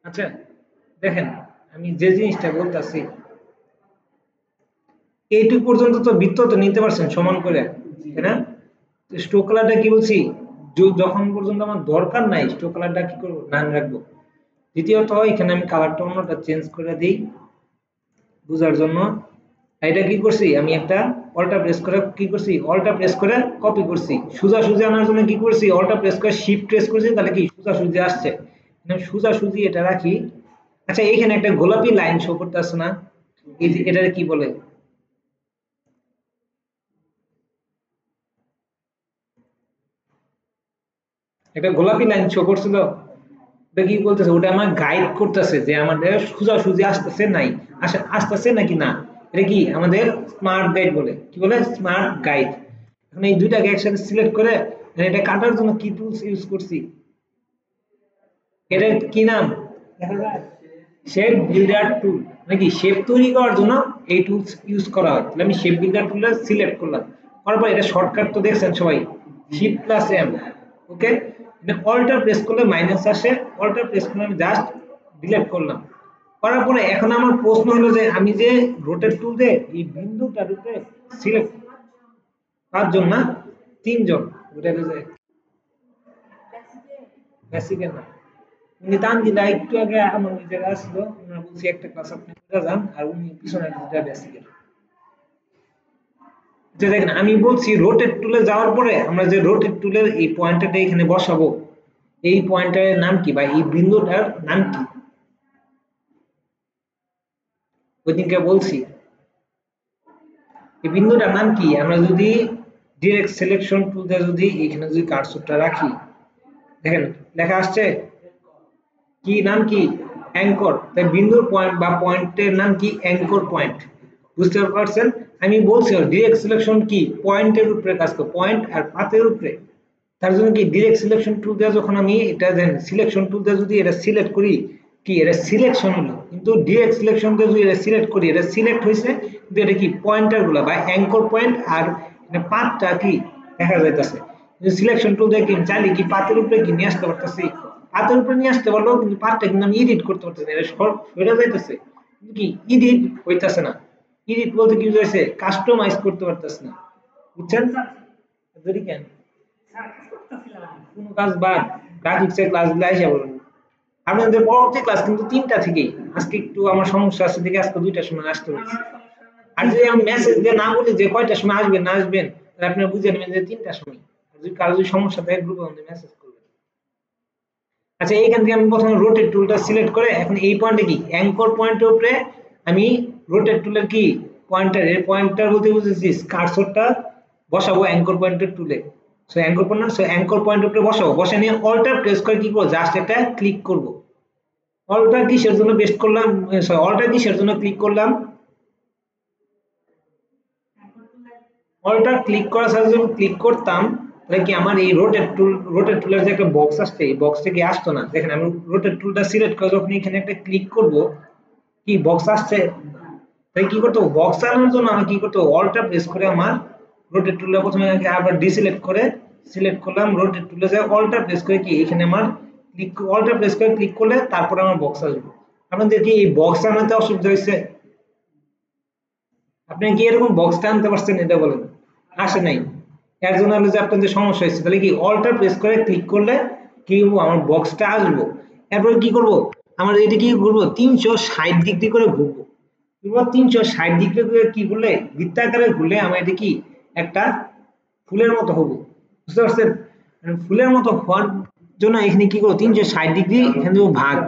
আচ্ছা দেখেন, আমি যে জিনিসটা বলতেছি এইটুকু পর্যন্ত তো বৃত্ত তো নিতে পারছেন সমান করে, তাই না? স্ট্রোক কালারটা কি বলছি, যখন পর্যন্ত আমার দরকার নাই স্ট্রোক কালারটা কি করবো, নান রাখবো। দ্বিতীয়ত এখানে আমি কালারটা অন্যটা চেঞ্জ করে দিই বোঝার জন্য। এটা কি করছি, আমি একটা অল্টা প্রেস করে কি করছি, অল্টা প্রেস করে কপি করছি। সোজাসুজি আনার জন্য কি করছি, অল্টা প্রেস করে শিফট প্রেস করছি, তাহলে কি সোজাসুজি আসছে। সোজাসুজি এটা রাখি। আচ্ছা এইখানে একটা গোলাপি লাইন শো করতে আসছে না, এই যে এটার কি বলে? একটা গোলাপি লাইন শো করছিল, ওটা কি বলতেছে, ওটা আমার গাইড করতেছে যে আমাদের সোজাসুজি আসতেছে নাই, আসতেছে নাকি না। এটা কি আমাদের স্মার্ট গাইড বলে, কি বলে, স্মার্ট গাইড। এখন এই দুইটাকে একসাথে সিলেক্ট করে এটা কাটার জন্য কি টুলস ইউজ করছি, এটার কি নাম দেখা যায়, শেপ বিল্ডার টুল। নাকি শেপ তৈরি করার জন্য এই টুলস ইউজ করা হয়। তাহলে আমি শেপ বিল্ডার টুলটা সিলেক্ট করলাম, করার পর এটা শর্টকাট তো দেখছেন সবাই, শিফট প্লাস এম। ওকে, অল্টার প্রেস করলে মাইনাস আসে, অল্টার প্রেস করলে আমি জাস্ট ডিলিট করলাম। করার পরে এখন আমার প্রশ্ন হলো যে আমি যে রোটেট টুল দিয়ে এই বিন্দুটার উপরে সিলেক্ট, পাঁচজন না তিনজন, ওটা যে বেসিকের না, উনি তানজিলা একটু আগে আমার ওই জায়গায় আসলো, ওনারা বলছি একটা ক্লাস আপনি করে যান, আর উনি পিছনে দুটা বেসিকের। যে দেখেন আমি বলছি রোটেট টুলে যাওয়ার পরে আমরা যে রোটেট টুলের এই পয়েন্টারটা এখানে বসাবো, এই পয়েন্টারের নাম কি বা এই বিন্দুটার নাম কি, ওই দিনকে বলছি এই বিন্দুটার নাম কি। আমরা যদি ডিরেক্ট সিলেকশন টুল দিয়ে যদি এখানে যদি কার্সরটা রাখি, দেখেন লেখা আসছে কি নাম কি, অ্যাঙ্কর। তাই বিন্দুর পয়েন্ট বা পয়েন্টের নাম কি, অ্যাঙ্কর পয়েন্ট। বুঝতে পারছেন? আমি বলছি ডিরেক্ট সিলেকশন কি পয়েন্টের উপরে কাজ করে, পয়েন্ট আর পাতের উপরে। তার জন্য কি ডিরেক্ট সিলেকশন টুল দিয়ে যখন আমি এটা দেন সিলেকশন টুল দিয়ে যদি এটা সিলেক্ট করি, কি এটা সিলেকশন হলো, কিন্তু ডিরেক্ট সিলেকশন দিয়ে যদি এটা সিলেক্ট করি এটা সিলেক্ট হয়েছে, কিন্তু এটা কি পয়েন্টার গুলো বা অ্যাঙ্কর পয়েন্ট আর পাতটা কি দেখা যাইতেছে। কিন্তু সিলেকশন টুল দিয়ে কি চাইলে কি পাতের উপরে কি নিয়ে আসতে পারতেছি, পাতের উপরে নিয়ে আসতে পারলেও কিন্তু পাতটা কিন্তু আমি এডিট করতে পারতেছি না, এটা সরে যাইতেছে, কিন্তু কি এডিট হইতেছে না। এডিট বলতে কি বুঝাইছে, কাস্টমাইজ করতে পারতেছে না। বুঝছেন? যদি কেন কোনো কাজ বাদ গ্রাফিক্সের ক্লাস গুলো এসে বলুন। আপনাদের পরবর্তী ক্লাস কিন্তু ৩টা থেকেই, আজকে একটু আমার সমস্যা আছে দেখে আজকে ২টার সময় আসতে হচ্ছে। আর যদি আমি মেসেজ দিয়ে না বলি যে কয়টার সময় আসবেন না আসবেন, তাহলে আপনারা বুঝে নেবেন যে ৩টার সময়। আর যদি কারো যদি সমস্যা থাকে গ্রুপে আমাদের মেসেজ করবেন। আচ্ছা এইখান থেকে আমি প্রথমে রোটেট টুলটা সিলেক্ট করে এখন এই পয়েন্টে কি অ্যাঙ্কর পয়েন্টের উপরে আমি রোটেট টুলের কি পয়েন্টার, এর পয়েন্টার বলতে বুঝেছি কার্সরটা বসাবো অ্যাঙ্কর পয়েন্টের টুলে। সো অ্যাঙ্কর পয়েন্টের উপরে বসাবো, বসে নিয়ে অল্টার প্রেস করে কি করবো, জাস্ট একটা ক্লিক করব। অল্টার কিসের জন্য বেস্ট করলাম, সরি অল্টার কিসের জন্য ক্লিক করলাম, অল্টার ক্লিক করার সাথে যখন ক্লিক করতাম, তাহলে কি আমার এই রোটেট টুলের যে একটা বক্স আসছে, এই বক্সটা কি আসতো না। দেখেন আমি রোটেট টুলটা সিলেক্ট করে যখন এখানে একটা ক্লিক করব, কি বক্স আসছে। তাই কি করতে হবে, বক্স আনার জন্য আমি কি করতে হবে, অল্টার প্রেস করে আমার রোটেট টুলটা প্রথমে আবার ডিসিলেক্ট করে সিলেক্ট করলাম, রোটেট টুলে যায় অল্টার প্রেস করে কি এখানে আমার ক্লিক, অল্টার প্রেস করে ক্লিক করলে তারপরে আমার বক্স আসবে। আপনাদের কি এই বক্স আনাতে অসুবিধা হয়েছে? আপনি কি এরকম বক্সটা আনতে পারছেন এটা বলেন? আসে নাই? এর জন্য হলো যে আপনাদের সমস্যা হয়েছে। তাহলে কি অল্টার প্রেস করে ক্লিক করলে কি হবো, আমার বক্সটা আসবো। এরপরে কি করব, আমার এটা কি ঘুরবো ৩৬০ ডিগ্রি করে ঘুরবো। এবার ৩৬০ ডিগ্রি করে কি করলে বৃত্তাকারে ঘুরলে আমার এটা কি একটা ফুলের মতো হবো। বুঝতে পারছেন? ফুলের মতো হওয়ার জন্য এখানে কি করবো, ৩৬০ ডিগ্রি এখানে দেবো ভাগ,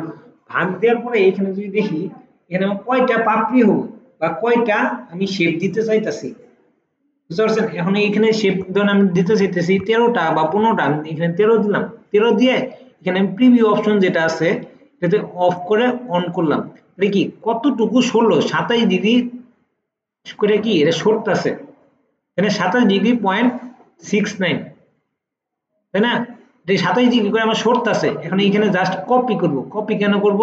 ভাগ দেওয়ার পরে এখানে যদি দেখি এখানে আমার কয়টা পাপড়ি হবো বা কয়টা আমি শেপ দিতে চাইতেছি। বুঝতে পারছেন? এখন এখানে শেপ ধরুন আমি দিতে চাইতেছি ১৩টা বা ১৫টা, আমি এখানে ১৩ দিলাম। ১৩ দিয়ে এখানে আমি প্রিভিউ অপশন যেটা আছে এটাতে অফ করে অন করলাম। এটা কি কতটুকু সরলো, ২৭ ডিগ্রি করে কি এটা সরতেছে, এখানে ২৭ ডিগ্রি 0.69, তাই না? এই ২৭ ডিগ্রি করে আমার সরতেছে। এখন এইখানে জাস্ট কপি করব। কপি কেন করব,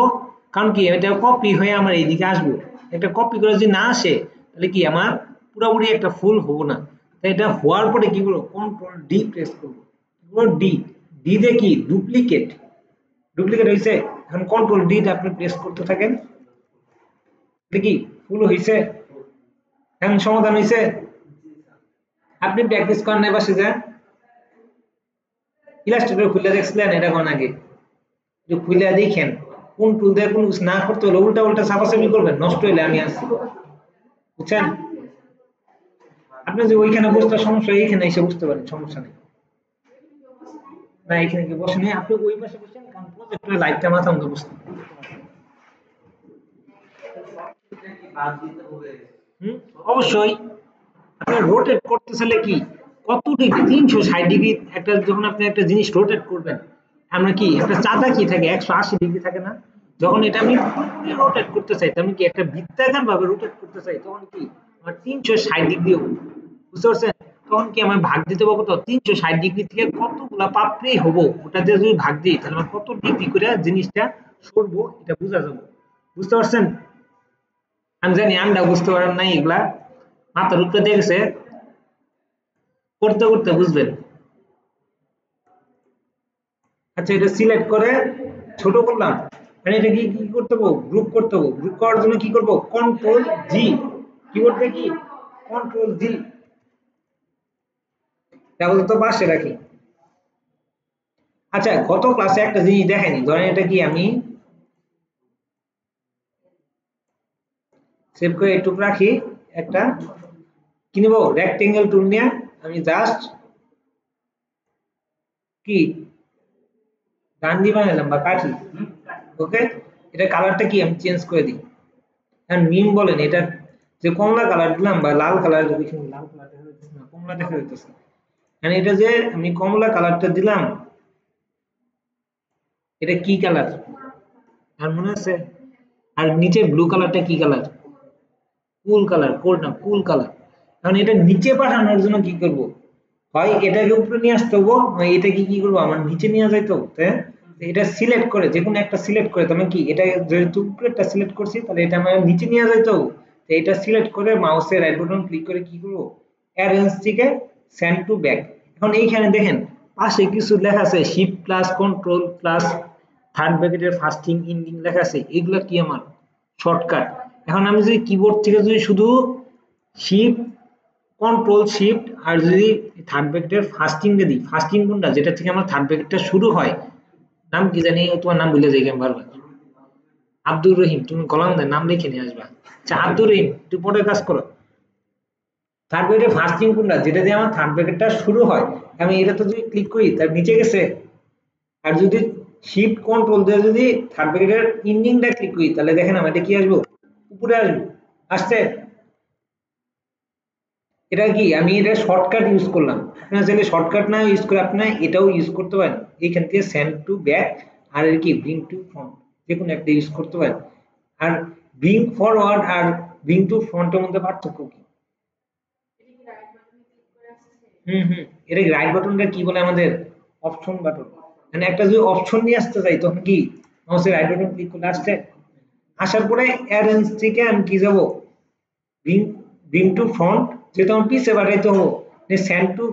কারণ কি এটা কপি হয়ে আমার এইদিকে আসবো। এটা কপি করে যদি না আসে তাহলে কি আমার পুরোপুরি একটা ফুল হবো না। তাই এটা হওয়ার পরে কি করবো, কন্ট্রোল ডি প্রেস করবো। ডি, ডি দিয়ে কি ডুপ্লিকেট, ডুপ্লিকেট হয়েছে। এখন কন্ট্রোল ডি তে আপনি প্রেস করতে থাকেন, দেখি ফুল হইছে, এখন সমাধান হইছে। আপনি প্র্যাকটিস করেন না বাসে যান, ইলাস্ট্রেটর খুলে দেখছিলেন এটা কোন আগে, যে খুলে দেখেন কোন টুল দিয়ে কোন না করতে হলে উল্টা উল্টা চাপাচাপি করবেন, নষ্ট হইলে আমি আছি, বুঝছেন? আপনি যে ওইখানে বুঝতে সমস্যা, এইখানে এসে বুঝতে পারেন, সমস্যা নেই। না এখানে কি বসে নেই, আপনি ওই পাশে বসেন, কারণ প্রজেক্টরের লাইটটা মাথা মতো বুঝতে অবশ্যই। আপনি রোটেট করতে চাইলে কি কত ডিগ্রি, 360 ডিগ্রি একটা, যখন আপনি একটা জিনিস রোটেট করবেন, আমরা কি একটা চাঁদা কি থাকে 180 ডিগ্রি থাকে না, যখন এটা আমি পুরোপুরি রোটেট করতে চাই, আমি কি একটা বৃত্তাকার ভাবে রোটেট করতে চাই, তখন কি আমার 360 ডিগ্রি, বুঝতে পারছেন? তখন কি আমার ভাগ দিতে পারবো, তো 360 ডিগ্রি থেকে কতগুলা পাপড়ি হবো, ওটা দিয়ে যদি ভাগ দিই তাহলে আমার কত ডিগ্রি করে জিনিসটা সরবো, এটা বোঝা যাবে, বুঝতে পারছেন? আমি জানি আমরা বুঝতে পারেন নাই, এগুলা মাথার উপরে দিয়ে গেছে, করতে করতে বুঝবেন। আচ্ছা এটা সিলেক্ট করে ছোট করলাম, মানে এটা কি কি করতে হবে, গ্রুপ করতে হবে। গ্রুপ করার জন্য কি করব, কন্ট্রোল জি, কিবোর্ডে কি কন্ট্রোল জি, তাহলে তো পাশে রাখি। আচ্ছা গত ক্লাসে একটা জিনিস দেখাইনি, ধরেন এটা কি আমি সেভ করে একটু রাখি, একটা কি নিব, রেক্টেঙ্গেল টুল নিয়ে আমি জাস্ট কি ডান দিয়ে বানালাম বা কাঠি, ওকে। এটা কালারটা কি আমি চেঞ্জ করে দিই, আর মিম বলেন এটা যে কমলা কালার দিলাম বা লাল কালার, লাল কালার দেখা যাচ্ছে না, কমলা দেখা যাচ্ছে, মানে এটা যে আমি কমলা কালারটা দিলাম, এটা কি কালার আর মনে আছে? আর নিচে ব্লু কালারটা কি কালার, কুল কালার, কোড না কুল কালার। এখন এটা নিচে পাঠানোর জন্য কি করব, হয় এটাকে উপরে নিয়ে আসতে হবো, হয় এটাকে কি করবো আমার নিচে নিয়ে যাইতে হবে, তাই না? তো এটা সিলেক্ট করে যে কোনো একটা সিলেক্ট করে, তাহলে কি এটা যেহেতু উপরেরটা সিলেক্ট করছি তাহলে এটা আমার নিচে নিয়ে যাইতে হবে। তো এটা সিলেক্ট করে মাউসের রাইট বাটন ক্লিক করে কি করব, অ্যারেঞ্জ থেকে সেন্ড টু ব্যাক। এখন এইখানে দেখেন পাশে কিছু লেখা আছে, shift plus control plus third ব্র্যাকেটের ফার্স্টিং ইন্ডিং লেখা আছে, এগুলো কি আমার শর্টকাট। এখন আমি যদি কিবোর্ড থেকে যদি শুধু শিফট কন্ট্রোল শিফট আর যদি থার্ড ব্র্যাকেটের ফার্স্টিং টা দিই, ফার্স্টিং কোনটা যেটা থেকে আমার থার্ড ব্র্যাকেটটা শুরু হয়, নাম কি জানি, তোমার নাম ভুলে যাই আমি বারবার, আব্দুর রহিম, তুমি কলম দেয় নাম লিখে নিয়ে আসবা। আচ্ছা আব্দুর রহিম তুই পরে কাজ করো, থার্ড ব্র্যাকেটের ফার্স্টিং কোনটা যেটা দিয়ে আমার থার্ড ব্র্যাকেটটা শুরু হয়, আমি এটা তো যদি ক্লিক করি তার নিচে গেছে, আর যদি শিফট কন্ট্রোল দিয়ে যদি থার্ড ব্র্যাকেটের ইন্ডিংটা ক্লিক করি তাহলে দেখেন আমার এটা কি আসবো, উপরে আসবো, আসছে। এটা কি আমি এটা শর্টকাট ইউজ করলাম, আপনারা চাইলে শর্টকাট না ইউজ করে আপনারা এটাও ইউজ করতে পারেন, এখান থেকে সেন্ড টু ব্যাক আর এর কি ব্রিং টু ফ্রন্ট, যে কোনো একটা ইউজ করতে পারেন। আর ব্রিং ফরওয়ার্ড আর ব্রিং টু ফ্রন্টের মধ্যে পার্থক্য কি? হুম, এটা রাইট বাটনটা কি বলে আমাদের, অপশন বাটন। মানে একটা যদি অপশন নিয়ে আসতে চাই তখন কি মাউসের রাইট বাটন ক্লিক করলে আসছে, আসার পরে অ্যারেঞ্জ থেকে আমি কি যাব, ব্রিং ব্রিং টু ফ্রন্ট, যেহেতু আমার পিছে বাড়াইতে হবো, সেন্ড টু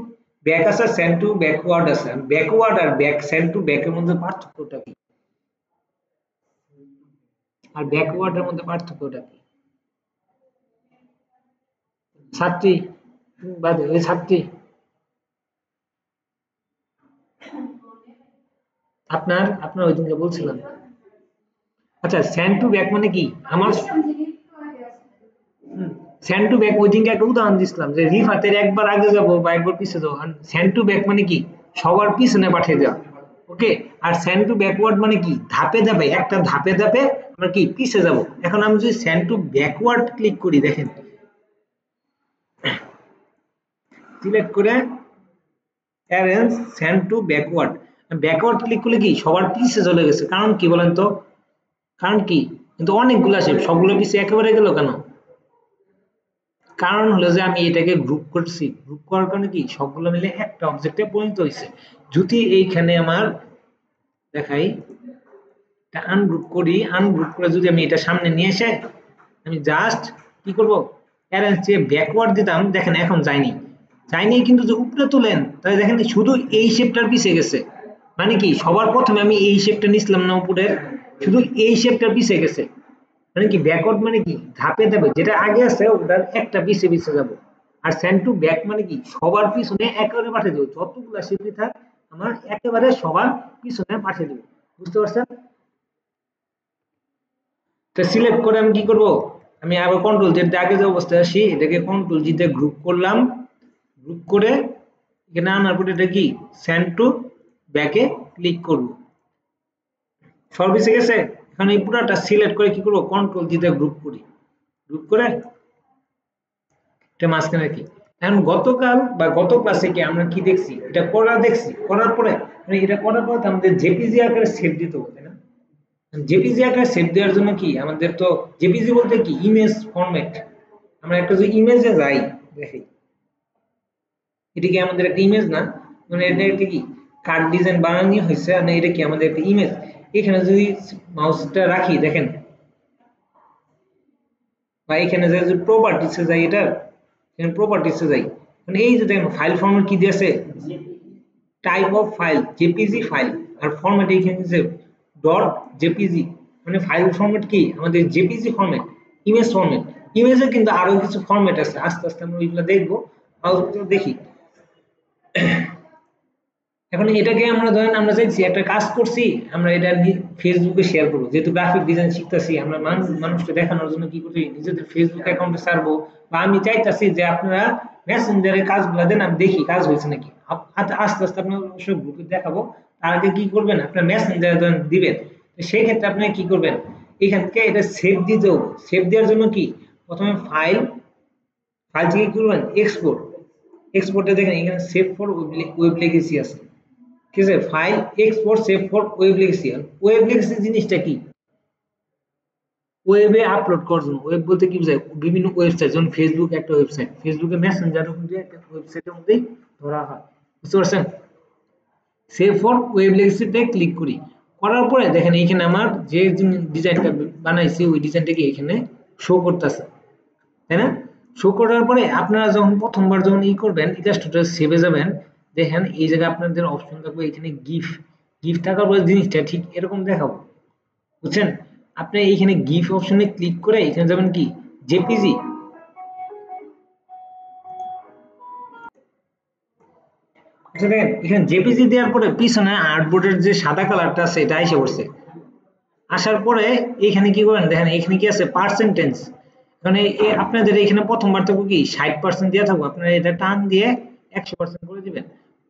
ব্যাক আছে, সেন্ড টু ব্যাকওয়ার্ড আছে, ব্যাকওয়ার্ড আর ব্যাক সেন্ড টু ব্যাকের মধ্যে পার্থক্যটা কি, আর ব্যাকওয়ার্ডের মধ্যে পার্থক্যটা কি? ছাত্রী বাদে ওই ছাত্রী, আপনার আপনার ওই দিনকে বলছিলাম। আচ্ছা সেন্ড টু ব্যাক মানে কি আমার, সেন্ড টু ব্যাক ওই দিনকে একটা উদাহরণ দিছিলাম যে রিফাতের একবার আগে যাব বা একবার পিছে যাবো, আর সেন্ড টু ব্যাক মানে কি সবার পিছনে পাঠিয়ে দেওয়া, ওকে। আর সেন্ড টু ব্যাকওয়ার্ড মানে কি ধাপে ধাপে, একটা ধাপে ধাপে আমরা কি পিছে যাব। এখন আমি যদি সেন্ড টু ব্যাকওয়ার্ড ক্লিক করি, দেখেন সিলেক্ট করে arrange send to backward, backward click করলে কি সবার পিছে চলে গেছে, কারণ কি বলেন তো, কারণ কি, কিন্তু অনেকগুলো আছে সবগুলো পিছে একেবারে গেল কেন, কারণ হলো যে আমি এটাকে গ্রুপ করছি, গ্রুপ করার কারণে কি সবগুলো মিলে একটা অবজেক্টে পরিণত হয়েছে। যদি এইখানে আমার দেখাই এটা আনগ্রুপ করি, আনগ্রুপ করে যদি আমি এটা সামনে নিয়ে এসে আমি জাস্ট কি করব, অ্যারেঞ্জ দিয়ে ব্যাকওয়ার্ড দিতাম, দেখেন এখন যায়নি, যায়নি, কিন্তু যে উপরে তোলেন তাহলে দেখেন শুধু এই শেপটার পিছে গেছে, মানে কি সবার প্রথমে আমি এই শেপটা নিছিলাম না উপরের, শুধু এই শেপটা পিছে গেছে, মানে কি ব্যাকওয়ার্ড মানে কি ধাপে ধাপে যেটা আগে আছে ওটার একটা পিছে পিছে যাব। আর সেন্ড টু ব্যাক মানে কি সবার পিছনে একেবারে পাঠিয়ে দেবো, যতগুলা শেপই থাক আমার একেবারে সবার পিছনে পাঠিয়ে দেবো। বুঝতে পারছেন? তো সিলেক্ট করে আমি কি করব, আমি আবার কন্ট্রোল জেড দিয়ে আগে যে অবস্থায় আসি এটাকে কন্ট্রোল জি তে গ্রুপ করলাম, গ্রুপ করে এখানে আনার পর এটা কি সেন্ড টু ব্যাকে ক্লিক করব। সব এসে গেছে। এখন এই পুরাটা সিলেক্ট করে কি করব, কন্ট্রোল জি তে গ্রুপ করি, গ্রুপ করে এটা মাঝখানে রাখি। এখন গতকাল বা গত ক্লাসে কি আমরা কি দেখছি, এটা করা দেখছি, করার পরে মানে এটা করার পরে তো আমাদের জেপিজি আকারে সেভ দিতে হবে, তাই না? জেপিজি আকারে সেভ দেওয়ার জন্য কি আমাদের তো জেপিজি বলতে কি ইমেজ ফরম্যাট। আমরা একটা যে ইমেজে যাই দেখি, এটা কি আমাদের একটা ইমেজ না, মানে এটা একটা কি কার্ড ডিজাইন বানানো হয়েছে, আর এটা কি আমাদের একটা ইমেজ। এখানে যদি মাউসটা রাখি দেখেন, বা এখানে যে প্রপার্টিসে যাই, এটা এখানে প্রপার্টিসে যাই, মানে এই যে দেখেন ফাইল ফরম্যাট কি দিয়েছে, type of file JPEG file, আর ফরম্যাট এখানে যে ডট জেপিজি, মানে ফাইল ফরম্যাট কি আমাদের জেপিজি ফরম্যাট, ইমেজ ফরম্যাট। ইমেজে কিন্তু আরো কিছু ফরম্যাট আছে, আস্তে আস্তে আমরা ওইগুলো দেখবো। দেখি এখন এটাকে আমরা ধরেন আমরা চাইছি একটা কাজ করছি, আমরা এটা ফেসবুকে শেয়ার করবো, যেহেতু গ্রাফিক ডিজাইন শিখতেছি আমরা মানুষকে দেখানোর জন্য কি করছি নিজেদের ফেসবুক অ্যাকাউন্টে ছাড়বো, বা আমি চাইতেছি যে আপনারা মেসেঞ্জারে কাজগুলো দেন, আমি দেখি কাজ হয়েছে নাকি। আস্তে আস্তে আপনার অবশ্যই গ্রুপে দেখাবো। তার আগে কি করবেন, আপনার মেসেঞ্জারে ধরেন দিবেন, তো সেই ক্ষেত্রে আপনি কি করবেন, এখান থেকে এটা সেভ দিতে হবে। সেভ দেওয়ার জন্য কি প্রথমে ফাইল, ফাইল থেকে কি করবেন এক্সপোর্ট, এক্সপোর্টে দেখেন এখানে সেভ ফর ওয়েব লেগেসি আছে, ঠিক আছে? File export save for web legacy. Web legacy জিনিসটা কি, ওয়েবে আপলোড করার জন্য। ওয়েব বলতে কি বোঝায়, বিভিন্ন ওয়েবসাইট, যেমন ফেসবুক একটা ওয়েবসাইট, ফেসবুকে মেসেঞ্জারও কিন্তু একটা ওয়েবসাইটের মধ্যেই ধরা হয়। বুঝতে পারছেন? সেভ ফর ওয়েব লেগেসিতে ক্লিক করি, করার পরে দেখেন এইখানে আমার যে ডিজাইনটা বানাইছি ওই ডিজাইনটাকে এখানে শো করতেছে, তাই না? শো করার পরে আপনারা যখন প্রথমবার যখন করবেন ইলাস্ট্রেটর সেভে যাবেন, দেখেন এই জায়গায় আপনাদের অপশন থাকবে এখানে গিফ, গিফট থাকার পরে জিনিসটা ঠিক এরকম দেখাবো। বুঝছেন? আপনি এইখানে গিফট অপশনে ক্লিক করে এখানে যাবেন কি জেপিজি, আচ্ছা দেখেন এখানে জেপিজি দেওয়ার পরে পিছনে আর্টবোর্ডের যে সাদা কালারটা আছে এটা এসে পড়ছে। আসার পরে এখানে কি করেন দেখেন এখানে কি আছে পার্সেন্টেজ, মানে আপনাদের এখানে প্রথমবার থাকবে কি 60% দেওয়া থাকবে, আপনারা এটা টান দিয়ে 100% করে দিবেন।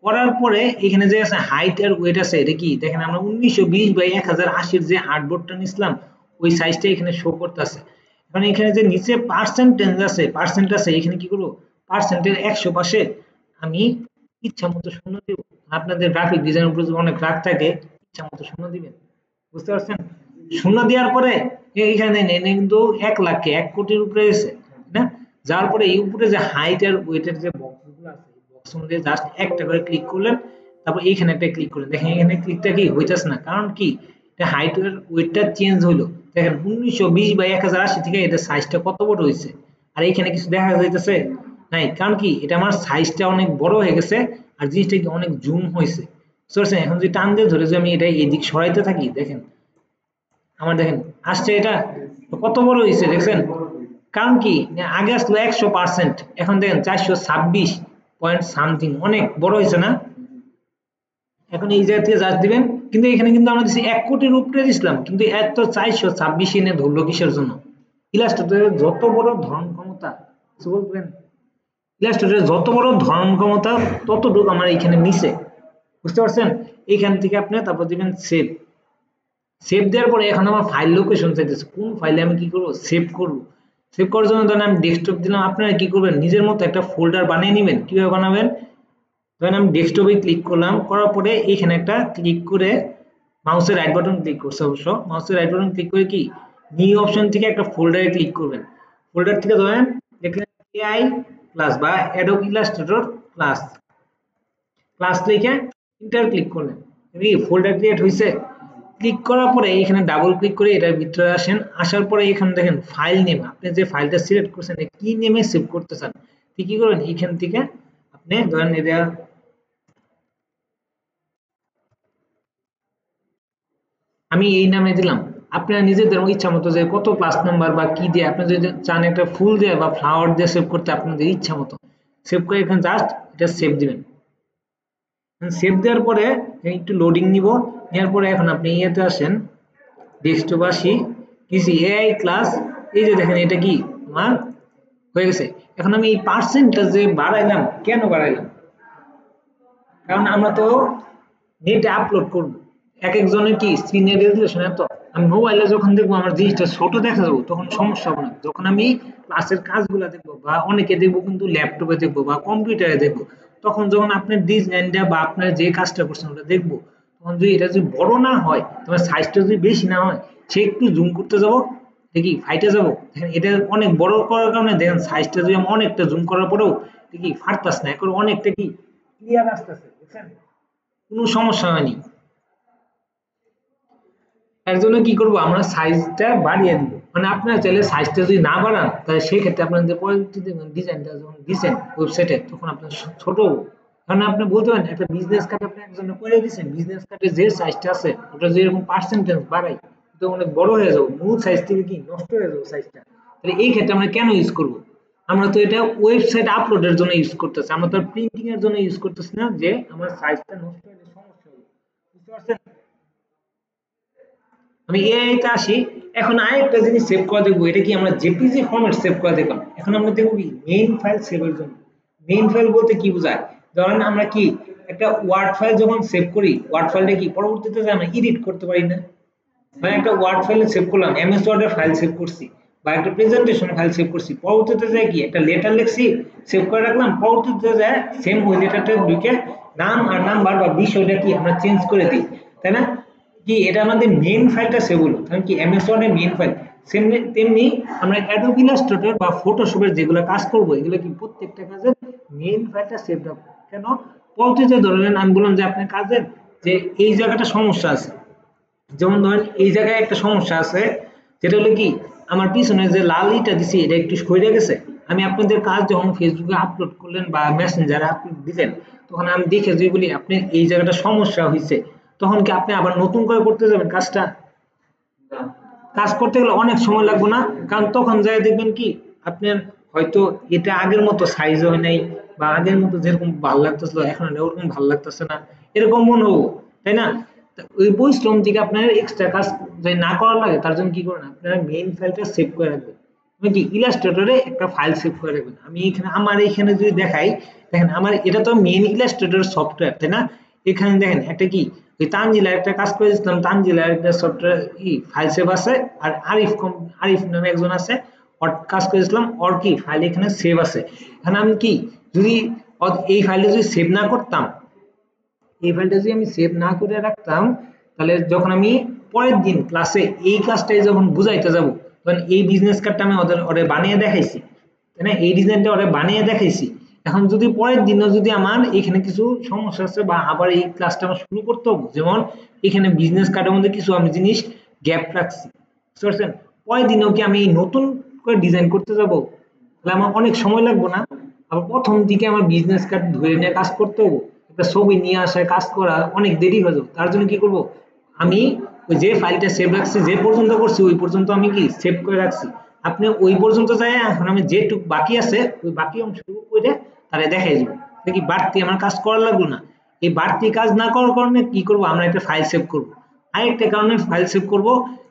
করার পরে এখানে যে আছে হাইট আর ওয়েট আছে, এটা কি দেখেন আমরা 1920 বাই 1080 যে আর্টবোর্ডটা নিছিলাম ওই সাইজটা এখানে শো করতেছে। এখন এখানে যে নিচে পার্সেন্ট আছে এখানে কি করব, পার্সেন্টের 100 পাশে আমি ইচ্ছা মতো শূন্য দেব। আপনাদের গ্রাফিক ডিজাইনের উপর যদি অনেক রাগ থাকে ইচ্ছা মতো শূন্য দিবেন। বুঝতে পারছেন? শূন্য দেওয়ার পরে এইখানে এনে কিন্তু 1,00,000 1,00,00,000 উপরে গেছে, না? যাওয়ার পরে এই উপরে যে হাইট আর ওয়েটের যে বক্সগুলো আছে এই বক্স মধ্যে জাস্ট একটা করে ক্লিক করলেন, তারপর এইখানে একটা ক্লিক করলেন, দেখেন এখানে ক্লিকটা কি হইতাছে না, কারণ কি এটা হাইট আর ওয়েটটা চেঞ্জ হইলো। দেখেন 1920 বাই 1080 থেকে এটা সাইজটা কত বড় হয়েছে, আর এখানে কিছু দেখা যাইতেছে নাই, কারণ কি এটা আমার সাইজটা অনেক বড় হয়ে গেছে আর জিনিসটা কি অনেক জুম হয়েছে। বুঝতে পারছেন? এখন যদি টান দিয়ে ধরে যে আমি এটা এদিক সরাইতে থাকি দেখেন আমার দেখেন আসছে, এটা কত বড় হয়েছে দেখছেন? কারণ কি আগে আসলো 100%, এখন দেখেন 426 পয়েন্ট সামথিং, অনেক বড় হয়েছে না? এখন এই জায়গা থেকে জাস্ট দিবেন, কিন্তু এখানে কিন্তু আমরা দিচ্ছি 1,00,00,000 উপরে দিছিলাম, কিন্তু এত 426 এনে ধরলো কিসের জন্য? ইলাস্ট্রেটরের যত বড় ধারণ ক্ষমতা, কিছু বলবেন? ইলাস্ট্রেটরের যত বড় ধারণ ক্ষমতা ততটুকু আমার এখানে নিচে। বুঝতে পারছেন? এইখান থেকে আপনি তারপর দিবেন সেভ, সেভ দেওয়ার পরে এখন আমার ফাইল লোকেশন চাইতেছে, কোন ফাইলে আমি কি করব সেভ করব। সেভ করার জন্য ধরেন আমি ডেস্কটপ দিলাম, আপনারা কি করবেন নিজের মতো একটা ফোল্ডার বানিয়ে নেবেন। কিভাবে বানাবেন, ধরেন আমি ডেস্কটপে ক্লিক করলাম, করার পরে এখানে একটা ক্লিক করে মাউসের রাইট বাটন ক্লিক করছে, অবশ্য মাউসের রাইট বাটন ক্লিক করে কি নিউ অপশন থেকে একটা ফোল্ডারে ক্লিক করবেন। ফোল্ডার থেকে ধরেন লিখলেন এআই ক্লাস বা অ্যাডোব ইলাস্ট্রেটর ক্লাস, ক্লাস লিখে ইন্টার ক্লিক করলেন, এই ফোল্ডার ক্রিয়েট হয়েছে। ক্লিক করার পরে এখানে ডাবল ক্লিক করে এটার ভিতরে আসেন, আসার পরে এখানে দেখেন ফাইল নেম, আপনি যে ফাইলটা সিলেক্ট করছেন কি নেমে সেভ করতে চান, কি করবেন এখান থেকে আপনি ধরেন এটা আমি এই নামে দিলাম, আপনারা নিজেদের ইচ্ছা মতো যে কত ক্লাস নাম্বার বা কি দিয়ে আপনি যদি চান একটা ফুল দিয়ে বা ফ্লাওয়ার দিয়ে সেভ করতে আপনাদের ইচ্ছা মতো সেভ করে এখানে জাস্ট এটা সেভ দিবেন। সেভ দেওয়ার পরে একটু লোডিং নিব, নেওয়ার পরে এখন আপনি ইয়েতে আসেন, ডেস্কটপ আসি, কিসি এআই ক্লাস, এই যে দেখেন এটা কি আমার হয়ে গেছে। এখন আমি এই পার্সেন্টটা যে বাড়াইলাম, কেন বাড়াইলাম? কারণ আমরা তো নেটে আপলোড করব, এক একজনের কি স্ক্রিনের রেজুলেশন এত, আমি মোবাইলে যখন দেখবো আমার জিনিসটা ছোট দেখা যাবো তখন সমস্যা হবে না। যখন আমি ক্লাসের কাজগুলো দেখবো বা অনেকে দেখবো কিন্তু ল্যাপটপে দেখবো বা কম্পিউটারে দেখবো, তখন যখন আপনার ডিজাইনটা বা আপনার যে কাজটা করছেন ওটা দেখবো, তখন যদি এটা যদি বড় না হয়, তোমার সাইজটা যদি বেশি না হয়, সে একটু জুম করতে যাবো, দেখি ফাইটে যাবো। দেখেন এটা অনেক বড় করার কারণে দেখেন সাইজটা যদি আমি অনেকটা জুম করার পরেও দেখি ফাটতাস না, এখন অনেকটা কি ক্লিয়ার আসতেছে, বুঝছেন? কোনো সমস্যা হয়নি। এর জন্য কি করব, আমরা সাইজটা বাড়িয়ে দিব। মানে আপনারা চাইলে সাইজটা যদি না বাড়ান, তাহলে সেই ক্ষেত্রে আপনাদের পরবর্তীতে ডিজাইনটা যখন দিচ্ছেন ওয়েবসাইটে তখন আপনার ছোট হবে। কারণ আপনি বলতে পারেন একটা বিজনেস কার্ড আপনি একজনে করে দিচ্ছেন, বিজনেস কার্ডে যে সাইজটা আছে ওটা যেরকম পার্সেন্টেজ বাড়াই তো অনেক বড় হয়ে যাবে, মূল সাইজ থেকে কি নষ্ট হয়ে যাবে সাইজটা। তাহলে এই ক্ষেত্রে আমরা কেন ইউজ করব? আমরা তো এটা ওয়েবসাইট আপলোডের জন্য ইউজ করতেছি, আমরা তো প্রিন্টিং এর জন্য ইউজ করতেছি না যে আমার সাইজটা নষ্ট হলে সমস্যা হবে। বুঝতে পারছেন? আমি এআই তে আসি, এখন আরেকটা জিনিস সেভ করে দেখবো, এটা কি আমরা জেপিজি ফরম্যাট সেভ করে দেখলাম। এখন আমরা দেখবো কি মেইন ফাইল সেভের জন্য। মেইন ফাইল বলতে কি বোঝায়? ধরেন আমরা কি একটা ওয়ার্ড ফাইল যখন সেভ করি, ওয়ার্ড ফাইলটা কি পরবর্তীতে আমরা এডিট করতে পারি না? মানে একটা ওয়ার্ড ফাইলে সেভ করলাম, এমএস ওয়ার্ডের ফাইল সেভ করছি বা একটা প্রেজেন্টেশন ফাইল সেভ করছি, পরবর্তীতে যায় কি একটা লেটার লিখছি, সেভ করে রাখলাম, পরবর্তীতে যায় সেম ওই লেটারটা ঢুকে নাম আর নাম্বার বা বিষয়টা কি আমরা চেঞ্জ করে দিই, তাই না? কি এটা আমাদের মেইন ফাইলটা সেভ হলো, কারণ কি এমএস ওয়ার্ডের মেইন ফাইল। সেমনি তেমনি আমরা অ্যাডোব ইলাস্ট্রেটর বা ফটোশপের যেগুলো কাজ করব, এগুলো কি প্রত্যেকটা কাজের মেইন ফাইলটা সেভ রাখবো। কেন? পরবর্তীতে ধরেন আমি বললাম যে আপনার কাজের যে এই জায়গাটা সমস্যা আছে, যেমন ধরেন এই জায়গায় একটা সমস্যা আছে, যেটা হলো কি আমার পিছনে যে লাল ইটা দিছি এটা একটু সরে গেছে। আমি আপনাদের কাজ যখন ফেসবুকে আপলোড করলেন বা মেসেঞ্জারে আপলোড দিলেন, তখন আমি দেখে যদি বলি আপনি এই জায়গাটা সমস্যা হয়েছে, তখন কি আপনি আবার নতুন করে করতে যাবেন কাজটা? কাজ করতে গেলে অনেক সময় লাগবে না? কারণ তখন যাই দেখবেন কি আপনার হয়তো এটা আগের মতো সাইজ হয় নাই বা আগের মতো যেরকম ভালো লাগতেছিল এখন আর ওরকম ভালো লাগতেছে না, এরকম মনে হবো, তাই না? তা ওই পরিশ্রম থেকে আপনার এক্সট্রা কাজ যদি না করার লাগে, তার জন্য কি করেন আপনারা মেইন ফাইলটা সেভ করে রাখবেন। আপনি কি ইলাস্ট্রেটরে একটা ফাইল সেভ করে রাখবেন। আমি এখানে আমার এখানে যদি দেখাই, দেখেন আমার এটা তো মেইন ইলাস্ট্রেটর সফটওয়্যার, তাই না? এখানে দেখেন একটা কি ওই তানজিলার একটা কাজ করে দিয়েছিলাম, তানজিলার একটা সফটওয়্যার কি ফাইল সেভ আছে, আর আরিফ নামে একজন আছে ওর কাজ করেছিলাম, ওর কি ফাইল এখানে সেভ আছে। এখন আমি কি যদি এই ফাইলটা যদি সেভ না করতাম, এই ফাইলটা যদি আমি সেভ না করে রাখতাম, তাহলে যখন আমি পরের দিন ক্লাসে এই কাজটাই যখন বুঝাইতে যাব, তখন এই বিজনেস কার্ডটা আমি ওদের বানিয়ে দেখাইছি, তাই না? এই ডিজাইনটা ওদের বানিয়ে দেখাইছি। এখন যদি পরের দিনও যদি আমার এখানে কিছু সমস্যা আছে বা আবার এই ক্লাসটা আমার শুরু করতে হবে, যেমন এখানে বিজনেস কার্ডের মধ্যে কিছু আমি জিনিস গ্যাপ রাখছি, বুঝতে পারছেন? পরের দিনও কি আমি নতুন করে ডিজাইন করতে যাব, তাহলে আমার অনেক সময় লাগবে না? আবার প্রথম দিকে আমার বিজনেস কার্ড ধরে নিয়ে কাজ করতে হবে, একটা ছবি নিয়ে আসায় কাজ করা অনেক দেরি হয়ে যাবে। তার জন্য কি করব, আমি ওই যে ফাইলটা সেভ রাখছি যে পর্যন্ত করছি ওই পর্যন্ত আমি কি সেভ করে রাখছি, আপনি ওই পর্যন্ত যায় এখন আমি যেটুকু বাকি আছে ওই বাকি অংশটুকু করে তাহলে দেখাই দিব, দেখি বাড়তি আমার কাজ করা লাগলো না। এই বাড়তি কাজ না করার কারণে কি করব, আমরা একটা ফাইল সেভ করব। আরেকটা কারণে ফাইল সেভ করব,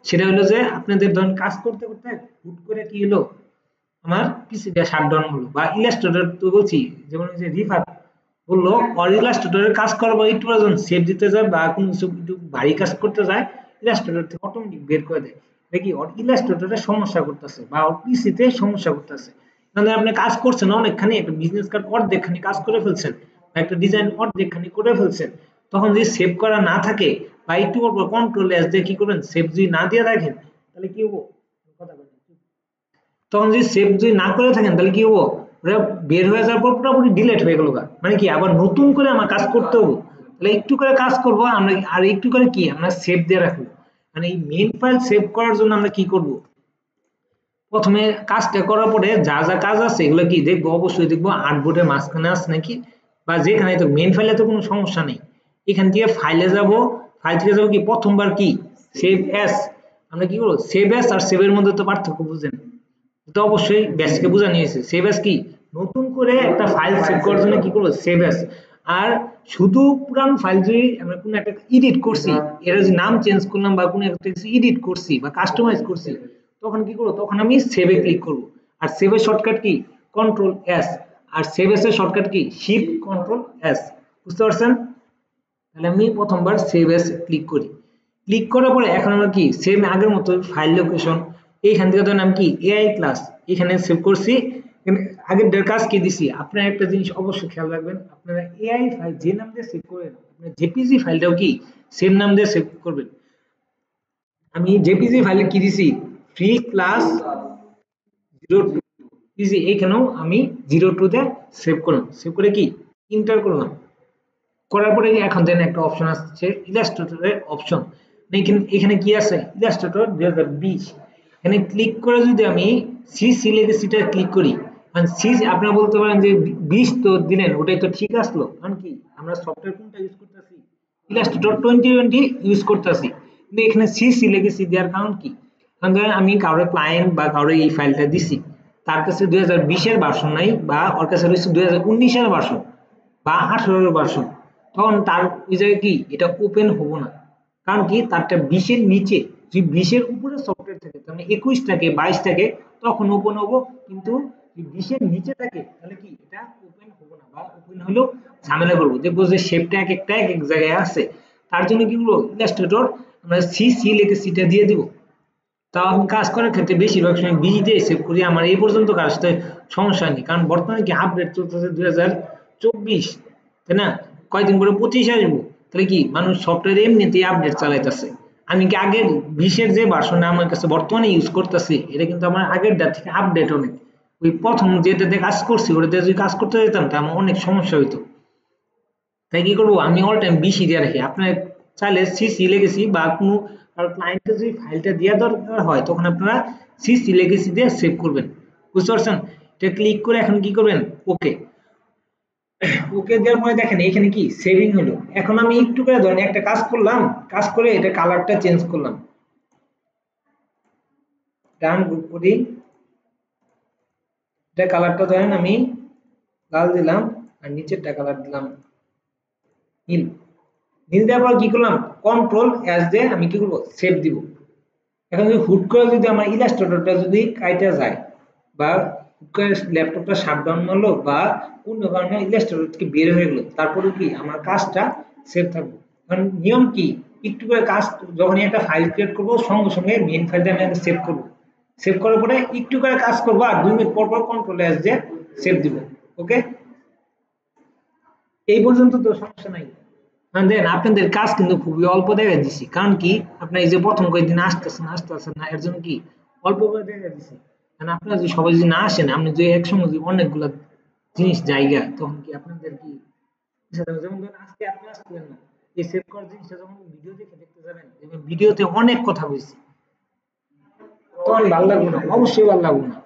সেটা হলো যে আপনাদের ধরুন কাজ করতে করতে হুট করে কি হলো আমার পিসিটা শাটডাউন হলো, বা ইলাস্ট্রেটর তো বলছি, যেমন ওই যে রিফাত বললো ওর ইলাস্ট্রেটরের কাজ করবো একটু যখন সেভ দিতে যায় বা কোনো কিছু একটু ভারী কাজ করতে যায়, ইলাস্ট্রেটর থেকে অটোমেটিক বের করে দেয়। দেখি ওর ইলাস্ট্রেটরে সমস্যা করতেছে বা ওর পিসিতে সমস্যা করতেছে। মানে আপনি কাজ করছেন অনেকখানি, একটা বিজনেস কার্ড অর্ধেকখানি কাজ করে ফেলছেন বা একটা ডিজাইন অর্ধেকখানি করে ফেলছেন, তখন যদি সেভ করা না থাকে বা একটু পর কন্ট্রোল এস দিয়ে কি করবেন সেভ যদি না দিয়ে রাখেন, তাহলে কি হবো, কথা বলেন, তখন যদি সেভ যদি না করে থাকেন তাহলে কি হবো, ওটা বের হয়ে যাওয়ার পর পুরোপুরি ডিলেট হয়ে গেল, মানে কি আবার নতুন করে আমার কাজ করতে হবো। তাহলে একটু করে কাজ করব আমরা, আর একটু করে কি আমরা সেভ দিয়ে রাখবো। মানে এই মেইন ফাইল সেভ করার জন্য আমরা কি করব, প্রথমে কাজটা করার পরে যা যা কাজ আছে এগুলো কি দেখবো, অবশ্যই দেখবো আর্টবোর্ডের মাঝখানে আছে নাকি, বা যেখানে তো মেইন ফাইলে তো কোনো সমস্যা নেই। এখান থেকে ফাইলে যাব, ফাইল থেকে যাবো কি প্রথমবার কি সেভ অ্যাস, আমরা কি করব সেভ অ্যাজ আর সেভ এর মধ্যে তো পার্থক্য বুঝেন, তো অবশ্যই বেসকে বোঝা নিয়েছে। সেভ অ্যাজ কি নতুন করে একটা ফাইল সেভ করার জন্য কি করব সেভ অ্যাজ। আর শুধু পুরান ফাইল যদি আমরা কোনো একটা এডিট করছি, এর যে নাম চেঞ্জ করলাম বা কোনো একটা কিছু এডিট করছি বা কাস্টমাইজ করছি, তখন কি করব তখন আমি সেভে ক্লিক করব। আর সেভের শর্টকাট কি কন্ট্রোল এস, আর সেভ এস এর shortcut key shift control S. বুঝতে পারছেন? তাহলে আমি প্রথমবার সেভ এস ক্লিক করি। ক্লিক করার পরে এখন আমরা কি সেম আগের মতো ফাইল লোকেশন এইখান থেকে নাম কি এআই ক্লাস এখানে সেভ করছি। আগের কাজ কি দিছি আপনারা একটা জিনিস অবশ্যই খেয়াল রাখবেন, আপনারা এআই ফাইল যে নাম দিয়ে সেভ করেন আপনারা জেপিজি ফাইলটাও কি সেম নাম দিয়ে সেভ করবেন। আমি জেপিজি ফাইলে কি দিছি ফ্রি ক্লাস 02 ইজি, এইখানেও আমি 02 তে সেভ করলাম। সেভ করে কি এন্টার করলাম। করার পরে এখন দেন একটা অপশন আসছে ইলাস্ট্রেটরের অপশন। এখানে কি আছে ইলাস্ট্রেটর 2020, এখানে ক্লিক করে যদি আমি সি লেগেসিটা ক্লিক করি, কারণ সি আপনারা বলতে পারেন যে 20 তো দিলেন ওটাই তো ঠিক আসলো, কারণ কি আমরা সফটওয়্যার কোনটা ইউজ করতেছি ইলাস্ট্রেটর 2020 ইউজ করতেছি, কিন্তু এখানে সি লেগেসি দেওয়ার কারণ কি, কারণ ধরেন আমি কারোর ক্লায়েন্ট বা কারোর এই ফাইলটা দিছি, তার কাছে 2020 এর ভার্সন নাই বা ওর কাছে রয়েছে 2019 এর ভার্সন বা 18 এর ভার্সন, তখন তার ওই জায়গায় কি এটা ওপেন হবো না। কারণ কি তারটা 20 এর নিচে, যদি 20 এর উপরে সফটওয়্যার থাকে তাহলে 21 থাকে 22 থাকে তখন ওপেন হবো, কিন্তু যদি 20 এর নিচে থাকে তাহলে কি এটা ওপেন হবো না, বা ওপেন হলেও ঝামেলা করবো, দেখবো যে শেপটা এক একটা এক এক জায়গায় আছে। তার জন্য কি করবো ইলাস্ট্রেটর আমরা সি লিখে সিটা দিয়ে দিব। তাও আমি কাজ করার ক্ষেত্রে বেশিরভাগ সময় বিজি দিয়ে সেভ করি, আমার এই পর্যন্ত কাজটা সমস্যা নেই, কারণ বর্তমানে কি আপডেট চলতেছে 2024, তাই না, কয়েকদিন পরে 25 আসবো, তাহলে কি মানুষ সফটওয়্যার এমনিতেই আপডেট চালাইতেছে। আমি কি আগের 20 এর যে ভার্সনটা আমার কাছে বর্তমানে ইউজ করতেছি এটা কিন্তু আমার আগেরটা থেকে আপডেট অনেক, ওই প্রথম যেটাতে কাজ করছি ওটাতে যদি কাজ করতে যেতাম তা আমার অনেক সমস্যা হইতো। তাই কি করবো আমি অল টাইম বিসি দিয়ে রাখি। আপনার চাইলে সিসি লেগেসি বা কোনো ক্লায়েন্টের যদি ফাইলটা দেওয়া দরকার হয় তখন আপনারা সিসি লেগেসি দিয়ে সেভ করবেন। বুঝতে পারছেন? এটা ক্লিক করে এখন কি করবেন ওকে। ওকে দেওয়ার পরে দেখেন এখানে কি সেভিং হলো। এখন আমি একটু করে ধরেন একটা কাজ করলাম, কাজ করে এটা কালারটা চেঞ্জ করলাম, ডান গ্রুপ করি, এটা কালারটা ধরেন আমি লাল দিলাম আর নিচেরটা কালার দিলাম নীল। নীল দেওয়ার পর কি করলাম কন্ট্রোল এস দিয়ে আমি কি করবো সেভ দিব। এখন যদি হুট করে যদি আমার ইলাস্ট্রেটরটা যদি কাইটা যায় বা হুট করে ল্যাপটপটা শাটডাউন মারলো বা কোনো কারণে ইলাস্ট্রেটর থেকে বের হয়ে গেলো, তারপরে কি আমার কাজটা সেভ থাকবে। কারণ নিয়ম কি একটু করে কাজ যখনই একটা ফাইল ক্রিয়েট করবো সঙ্গে সঙ্গে মেইন ফাইলটা আমি আগে সেভ করবো, সেভ করার পরে একটু করে কাজ করবো আর 2 মিনিট পর পর কন্ট্রোল এস দিয়ে সেভ দিব। ওকে, এই পর্যন্ত তো সমস্যা নাই। দেন আপনাদের কাজ কিন্তু খুবই অল্প দেখা দিছি, কারণ কি আপনার এই যে প্রথম কয়েকদিন আসতেছেন না, এর জন্য কি অল্প করে দেখা দিছি। কারণ আপনারা যদি সবাই যদি না আসেন, আপনি যে একসঙ্গে যদি অনেকগুলো জিনিস জায়গা তখন কি আপনাদের কি যেমন ধরেন আজকে আপনি আসলেন না, এই সেভ করার জিনিসটা যখন ভিডিও দেখে দেখতে যাবেন দেখবেন ভিডিওতে অনেক কথা বলছি, তখন ভালো লাগবে না, অবশ্যই ভালো লাগবে না।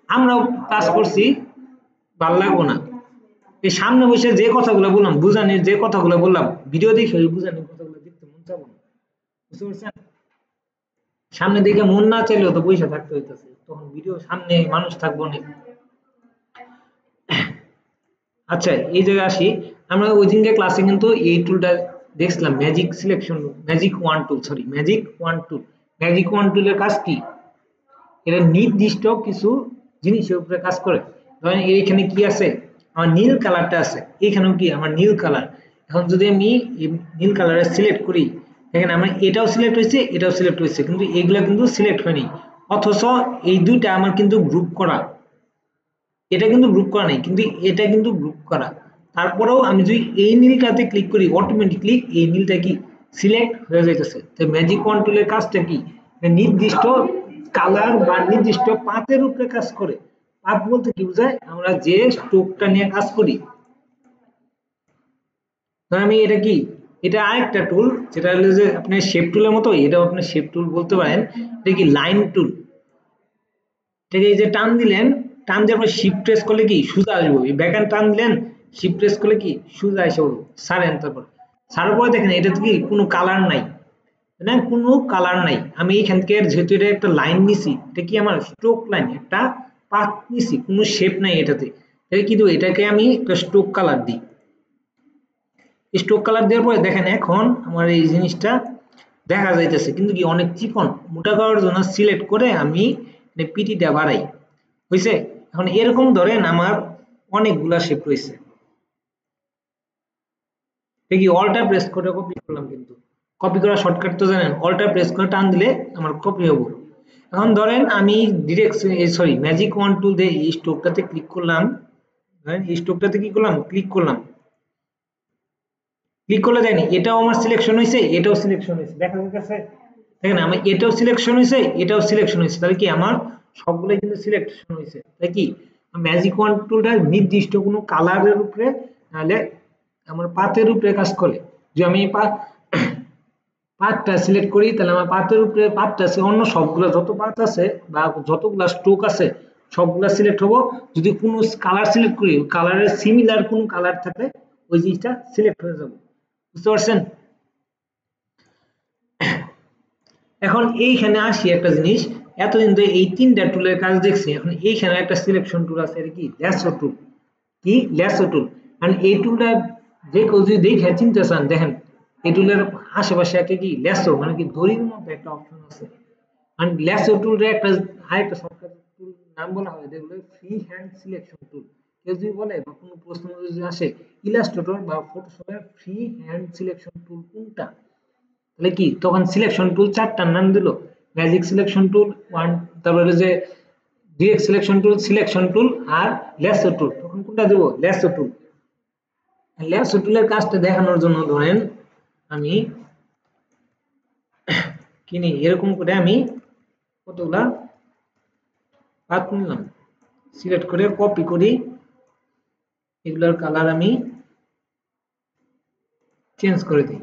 আমরাও কাজ করছি, ভালো লাগবে না। এই সামনে বসে যে কথাগুলো বললাম বুঝানির যে কথাগুলো বললাম ভিডিও দেখে ওই বুঝানির কথাগুলো দেখতে মন চাবো না। বুঝতে পারছেন? সামনে দেখে মন না চাইলেও তো বসে থাকতে হইতেছে, তখন ভিডিও সামনে মানুষ থাকবো না। আচ্ছা এই জায়গায় আসি, আমরা ওই দিনকে ক্লাসে কিন্তু এই টুলটা দেখছিলাম ম্যাজিক সিলেকশন, ম্যাজিক ওয়ান টুল, সরি ম্যাজিক ওয়ান টুল। ম্যাজিক ওয়ান টুলের কাজ কি, এটা নির্দিষ্ট কিছু জিনিসের উপরে কাজ করে। ধরেন এইখানে কি আছে আমার নীল কালারটা আছে, এখানেও কি আমার নীল কালার। এখন যদি আমি নীল কালারে সিলেক্ট করি দেখেন আমার এটাও সিলেক্ট হয়েছে এটাও সিলেক্ট হয়েছে, কিন্তু এগুলো কিন্তু সিলেক্ট হয়নি, অথচ এই দুইটা আমার কিন্তু গ্রুপ করা, এটা কিন্তু গ্রুপ করা নাই, কিন্তু এটা কিন্তু গ্রুপ করা। তারপরেও আমি যদি এই নীলটাতে ক্লিক করি অটোমেটিকলি এই নীলটা কি সিলেক্ট হয়ে যাইতেছে। তো ম্যাজিক ওয়ান টুলের কাজটা কি নির্দিষ্ট কালার বা নির্দিষ্ট পাতের উপরে কাজ করে। পাত বলতে কি বোঝায়, আমরা যে স্ট্রোকটা নিয়ে কাজ করি। ধরেন আমি এটা কি এটা আরেকটা টুল, যেটা হলো যে আপনার শেপ টুলের মতো, এটাও আপনি শেপ টুল বলতে পারেন। এটা কি লাইন টুল, ঠিক এই যে টান দিলেন, টান দিয়ে আপনি শিফট প্রেস করলে কি সোজা আসবে, এই ব্যাক টান দিলেন শিফট প্রেস করলে কি সোজা এসে পড়বে। ছাড়েন তারপর ছাড়ার পরে দেখেন এটা কি কোনো কালার নাই, না কোনো কালার নাই। আমি এইখান থেকে যেহেতু এটা একটা লাইন নিছি, এটা কি আমার স্ট্রোক লাইন, একটা পাথ নিছি, কোনো শেপ নাই এটাতে, তাহলে কিন্তু এটাকে আমি একটা স্ট্রোক কালার দিই। স্ট্রোক কালার দেওয়ার পরে দেখেন এখন আমার এই জিনিসটা দেখা যাইতেছে, কিন্তু কি অনেক চিকন, মোটা করার জন্য সিলেক্ট করে আমি পিটিটা বাড়াই, হয়েছে। এখন এরকম ধরেন আমার অনেকগুলা শেপ রয়েছে, দেখি অল্টার প্রেস করে কপি করলাম, কিন্তু কপি করার শর্টকাট তো জানেন, অল্টার প্রেস করে টান দিলে আমার কপি হবো। এখন ধরেন আমি ডিরেক্ট সরি ম্যাজিক ওয়ান টুল দিয়ে এই স্ট্রোকটাতে ক্লিক করলাম, ধরেন এই স্ট্রোকটাতে কি করলাম, ক্লিক করলাম, ক্লিক করলে দেখেন এটাও আমার সিলেকশন হয়েছে, এটাও সিলেকশন হয়েছে, দেখা যাচ্ছে দেখেন আমার এটাও সিলেকশন হয়েছে, এটাও সিলেকশন হয়েছে, তাহলে কি আমার সবগুলোই কিন্তু সিলেকশন হয়েছে। তাই কি ম্যাজিক ওয়ান টুলটা নির্দিষ্ট কোনো কালারের উপরে, নাহলে আমার পাতের উপরে কাজ করে। যে আমি পাতটা সিলেক্ট করি, তাহলে আমার পাতের উপরে পাতটা আছে, অন্য সবগুলা যত পাত আছে বা যতগুলা স্ট্রোক আছে সবগুলা সিলেক্ট হবো। যদি কোনো কালার সিলেক্ট করি, কালারের সিমিলার কোনো কালার থাকলে ওই জিনিসটা সিলেক্ট হয়ে যাবে, বুঝতে পারছেন। এখন এইখানে আসি একটা জিনিস, এতদিন তো এই তিনটা টুলের কাজ দেখছি, এখন এইখানে একটা সিলেকশন টুল আছে, এটা কি ল্যাসো টুল, কি ল্যাসো টুল। কারণ এই টুলটা যে কেউ যদি দেখে চিনতে চান, দেখেন এই টুলের আশেপাশে একটা কি ল্যাসো মানে কি দড়ির মতো একটা অপশন আছে। আর ল্যাসো টুলটা একটা আরেকটা সফটওয়্যার টুল নাম বলা হয়, যেগুলো ফ্রি হ্যান্ড সিলেকশন টুল। কেউ যদি বলে বা কোনো প্রশ্ন যদি আসে ইলাস্ট্রেটর বা ফটোশপের ফ্রি হ্যান্ড সিলেকশন টুল কোনটা, তাহলে কি তখন সিলেকশন টুল চারটার নাম দিল, ম্যাজিক সিলেকশন টুল ওয়ান, তারপরে যে ডিরেক্ট সিলেকশন টুল আর ল্যাসো টুল, তখন কোনটা দেব, ল্যাসো টুল। ল্যাসো টুলের কাজটা দেখানোর জন্য ধরেন আমি কিনি এরকম করে আমি কতগুলা পাত নিলাম, সিলেক্ট করে কপি করি, এগুলোর কালার আমি চেঞ্জ করে দিই।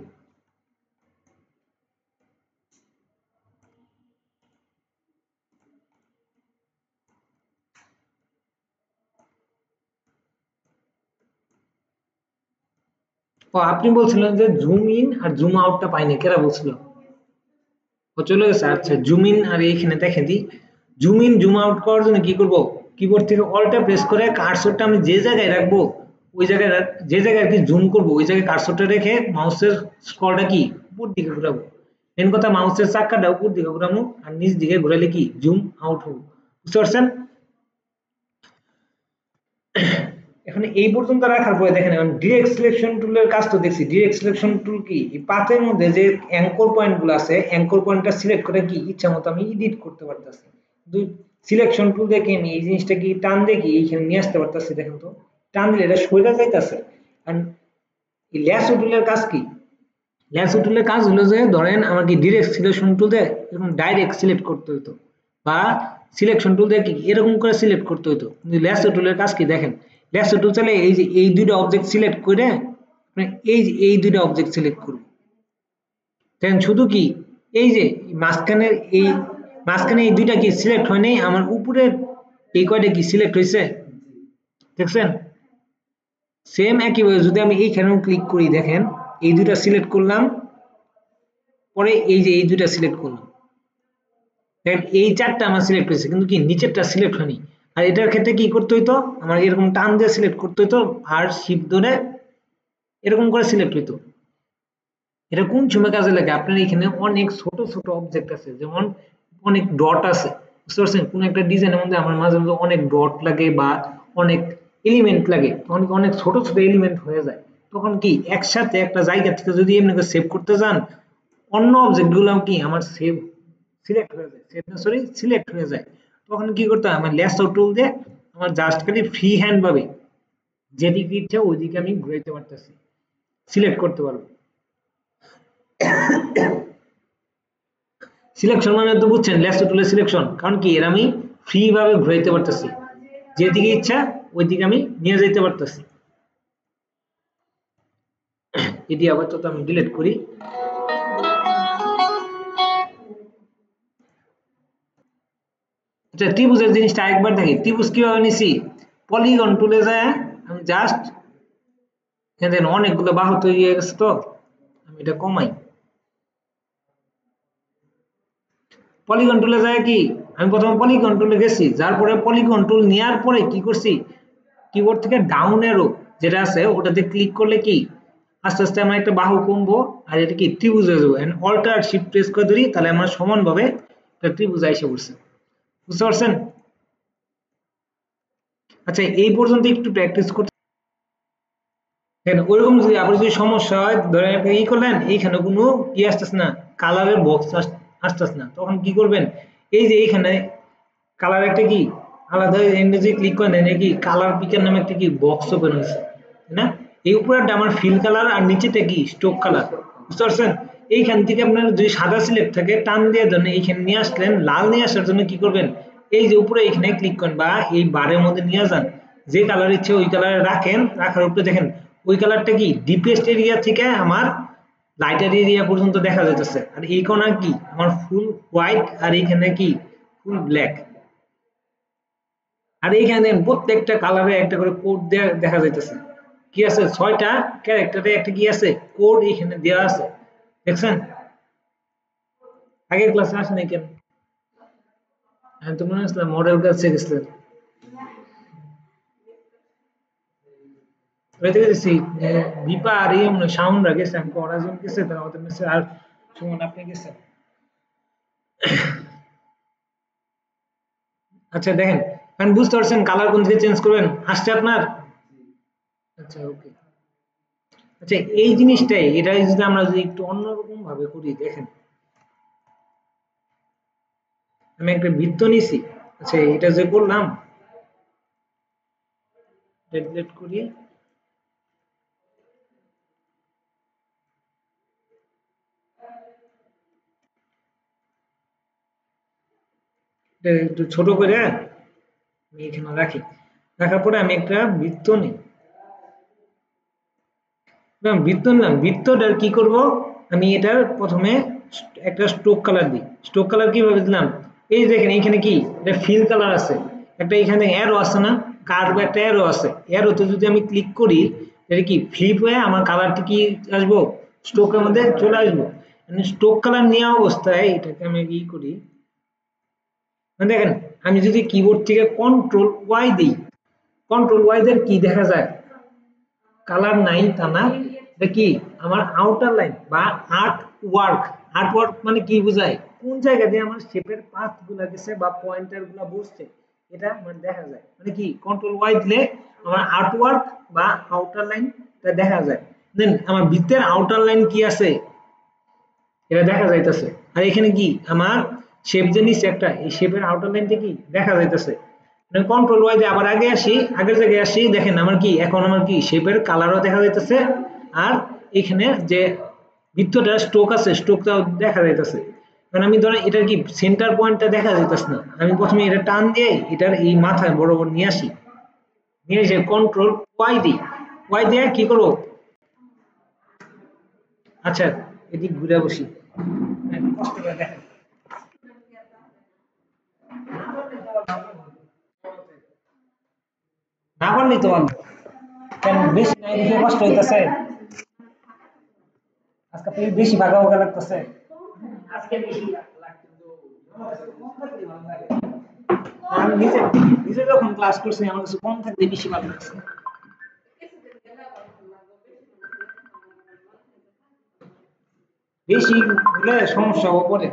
ও আপনি বলছিলেন যে জুম ইন আর জুম আউটটা পাইনি, কেরা বলছিল? ও চলে গেছে, আচ্ছা জুম ইন আর এইখানে দেখে দিই। জুম ইন জুম আউট করার জন্য কি করব, কিবোর্ড থেকে অল্টা প্রেস করে কার্সরটা আমি যে জায়গায় রাখবো ওই জায়গায় যে জায়গায় আর কি জুম করব ওই জায়গায় কার্সরটা রেখে মাউসের স্ক্রলটা কি উপর দিকে ঘোরাবো। মেন কথা মাউসের চাকাটা উপর দিকে ঘোরাবো আর নিচ দিকে ঘোরালে কি জুম আউট হবে, বুঝতে পারছেন। এখন এই পর্যন্ত রাখার পরে দেখেন এখন ডিরেক্ট সিলেকশন টুলের কাজ তো দেখছি। ডিরেক্ট সিলেকশন টুল কি এই পাথের মধ্যে যে অ্যাঙ্কর পয়েন্ট গুলো আছে, অ্যাঙ্কর পয়েন্টটা সিলেক্ট করে কি ইচ্ছা মতো আমি এডিট করতে পারতেছি। কিন্তু সিলেকশন টুল দেখে আমি এই জিনিসটা কি টান দিয়ে কি এইখানে নিয়ে আসতে পারতেছি, দেখেন তো টান দিলে এটা সরে যাইতেছে। আর এই ল্যাসো টুলের কাজ কি, ল্যাসো টুলের কাজ হলো যে ধরেন আমার কি ডিরেক্ট সিলেকশন টুল দিয়ে এরকম ডাইরেক্ট সিলেক্ট করতে হতো, বা সিলেকশন টুল দিয়ে কি এরকম করে সিলেক্ট করতে হতো। কিন্তু ল্যাসো টুলের কাজ কি দেখেন, ল্যাসো টুল চাইলে এই যে এই দুইটা অবজেক্ট সিলেক্ট করে এই যে এই দুইটা অবজেক্ট সিলেক্ট করব, দেখেন শুধু কি এই যে মাঝখানের এই মাঝখানে এই দুইটা কি সিলেক্ট হয় নাই, আমার উপরের এই কয়টা কি সিলেক্ট হয়েছে, দেখছেন। সেম একইভাবে যদি আমি এইখানেও ক্লিক করি, দেখেন এই দুইটা সিলেক্ট করলাম, পরে এই যে এই দুইটা সিলেক্ট করলাম, দেখেন এই চারটা আমার সিলেক্ট হয়েছে, কিন্তু কি নিচেরটা সিলেক্ট হয়নি। আর এটার ক্ষেত্রে কি করতে হইতো, আমার এরকম টান দিয়ে সিলেক্ট করতে হইতো আর শিফট ধরে এরকম করে সিলেক্ট হইতো। এটা কোন সময় কাজে লাগে, আপনার এখানে অনেক ছোট ছোট অবজেক্ট আছে, যেমন অনেক ডট আছে, বুঝতে পারছেন। কোন একটা ডিজাইনের মধ্যে আমার মাঝে মাঝে অনেক ডট লাগে বা অনেক এলিমেন্ট লাগে, তখন কি অনেক ছোট ছোট এলিমেন্ট হয়ে যায়। তখন কি একসাথে একটা জায়গা থেকে যদি এমনি করে সেভ করতে যান, অন্য অবজেক্ট গুলো কি আমার সেভ সিলেক্ট হয়ে যায়, সেভ না সরি সিলেক্ট হয়ে যায়। তখন কি করতে হয়, আমার ল্যাসো টুল দিয়ে আমার জাস্ট খালি ফ্রি হ্যান্ড ভাবে যেদিকে ইচ্ছা ওইদিকে আমি ঘুরাইতে পারতেছি, সিলেক্ট করতে পারবো। সিলেকশন মানে তো বুঝছেন, ল্যাসো টুলের সিলেকশন, কারণ কি এর আমি ফ্রি ভাবে ঘুরাইতে পারতেছি, যেদিকে ইচ্ছা ওইদিকে আমি নিয়ে যাইতে পারতেছি। এটি আপাতত আমি ডিলিট করি। আচ্ছা ত্রিভুজের জিনিসটা আরেকবার দেখি, ত্রিভুজ কিভাবে নিছি, পলিগন টুলে যায় আমি জাস্ট এখানে অনেকগুলো বাহু তৈরি হয়ে গেছে, তো আমি এটা কমাই, পলিগন টুলে যায় কি আমি প্রথমে পলিগন টুলে গেছি, যার পরে পলিগন টুল নেওয়ার পরে কি করছি, কিবোর্ড থেকে ডাউন অ্যারো যেটা আছে ওটাতে ক্লিক করলে কি আস্তে আস্তে আমরা একটা বাহু কমবো, আর এটা কি ত্রিভুজ হয়ে যাবো। এন্ড অল্টার শিফট প্রেস করে ধরি, তাহলে আমরা সমানভাবে একটা ত্রিভুজ এসে পড়ছে। বুঝতে পারছেন? আচ্ছা এই পর্যন্ত একটু প্র্যাকটিস করতে ওইরকম যদি আবার যদি সমস্যা হয়, ধরেন আপনি ই করলেন এইখানে কোনো কি আসতেছে না, কালারের বক্স আসতেছে না, তখন কি করবেন, এই যে এইখানে কালার একটা কি আলাদা ইংরেজি ক্লিক করেন, কি কালার পিকার নামে একটা কি বক্স ওপেন হয়েছে, তাই না? এই উপরেরটা আমার ফিল কালার আর নিচেটা কি স্টোক কালার। বুঝতে পারছেন? এইখান থেকে আপনার যদি সাদা সিলেক্ট থাকে টান দিয়ে ধরেন এইখানে নিয়ে আসলেন, লাল নিয়ে আসার জন্য কি করবেন, এই যে উপরে এখানে ক্লিক করেন বা এই বারের মধ্যে নিয়ে যান, যে কালার ইচ্ছে ওই কালারে রাখেন, রাখার উপরে দেখেন ওই কালারটা কি ডিপেস্ট এরিয়া থেকে আমার লাইটার এরিয়া পর্যন্ত দেখা যাইতেছে, আর এই কোণা কি আমার ফুল হোয়াইট আর এইখানে কি ফুল ব্ল্যাক। আর এইখানে প্রত্যেকটা কালারে একটা করে কোড দেখা যাইতেছে, কি আছে 6টা ক্যারেক্টারে একটা কি আছে কোড এখানে দেওয়া আছে, দেখছেন? আগের ক্লাসে আসেন নাই কেন? আমি তো মনে হচ্ছিল মডেল ক্লাসে গেছিলেন। ওইতে গেছি দীপা আর ইয়ে মনে সাউন্ড গেছে, আমি পড়াজন গেছে, তারা ওদের মেসে আর সুমন আপনি গেছেন। আচ্ছা দেখেন, কারণ বুঝতে পারছেন কালার কোন দিকে চেঞ্জ করবেন, আসছে আপনার? আচ্ছা ওকে। আচ্ছা এই জিনিসটাই, এটা যদি আমরা যদি একটু অন্যরকম ভাবে করি, দেখেন আমি একটা বৃত্ত নিছি, আচ্ছা এটা যে করলাম ডিলিট করি, এটা একটু ছোট করে আমি এখানে রাখি, রাখার পরে আমি একটা বৃত্ত নিই, বৃত্ত নিলাম, বৃত্তটার কি করব, আমি এটার প্রথমে একটা স্ট্রোক কালার দিই। স্ট্রোক কালার কিভাবে দিলাম, এই দেখেন এখানে কি এটা ফিল কালার আছে, একটা এখানে অ্যারো আছে না, কার্ভ একটা অ্যারো আছে, অ্যারোতে যদি আমি ক্লিক করি এটা কি ফ্লিপ হয়ে আমার কালারটি কি আসবো, স্ট্রোকের মধ্যে চলে আসবো। স্ট্রোক কালার নেওয়া অবস্থায় এটাকে আমি কি করি, মানে দেখেন আমি যদি কিবোর্ড থেকে কন্ট্রোল ওয়াই দিই, কন্ট্রোল ওয়াই দের কি দেখা যায়, কালার নাই তা না, এটা কি আমার আউটার লাইন বা আর্ট ওয়ার্ক। আর্ট ওয়ার্ক মানে কি বোঝায়, কোন জায়গা দিয়ে আমার শেপের পাথ গুলা গেছে বা পয়েন্টার গুলা বসছে, এটা আমার দেখা যায়। মানে কি কন্ট্রোল ওয়াই দিলে আমার আর্ট ওয়ার্ক বা আউটার লাইন এটা দেখা যায়। দেন আমার ভিতরের আউটার লাইন কি আছে এটা দেখা যাইতেছে, আর এখানে কি আমার শেপ যে নিচে একটা, এই শেপের আউটার লাইনটা কি দেখা যাইতেছে। কন্ট্রোল ওয়াই দিয়ে আবার আগে আসি, আগের জায়গায় আসি, দেখেন আমার কি এখন আমার কি শেপের কালারও দেখা যাইতেছে, আর এখানে যে বৃত্তটা স্ট্রোক আছে স্ট্রোকটাও দেখা যাইতেছে। কারণ আমি ধরেন এটার কি সেন্টার পয়েন্টটা দেখা যাইতেছে না, আমি প্রথমে এটা টান দিয়ে এটার এই মাথায় বরাবর নিয়ে আসি, নিয়ে এসে কন্ট্রোল ওয়াই দিই, ওয়াই দিয়ে কি করবো, আচ্ছা এদিক ঘুরে বসি, কষ্ট করে দেখেন, না পারলেই তো ভালো, কেন বেশি নাই দেখে কষ্ট হইতেছে, আজকে আপনি বেশি ভাগা ভাগা লাগতেছে, আজকে বেশি আমি নিজে নিজে যখন ক্লাস করছি আমার কাছে কম থাকলে বেশি ভালো লাগছে। বেশি হলে সমস্যা হবে পরে।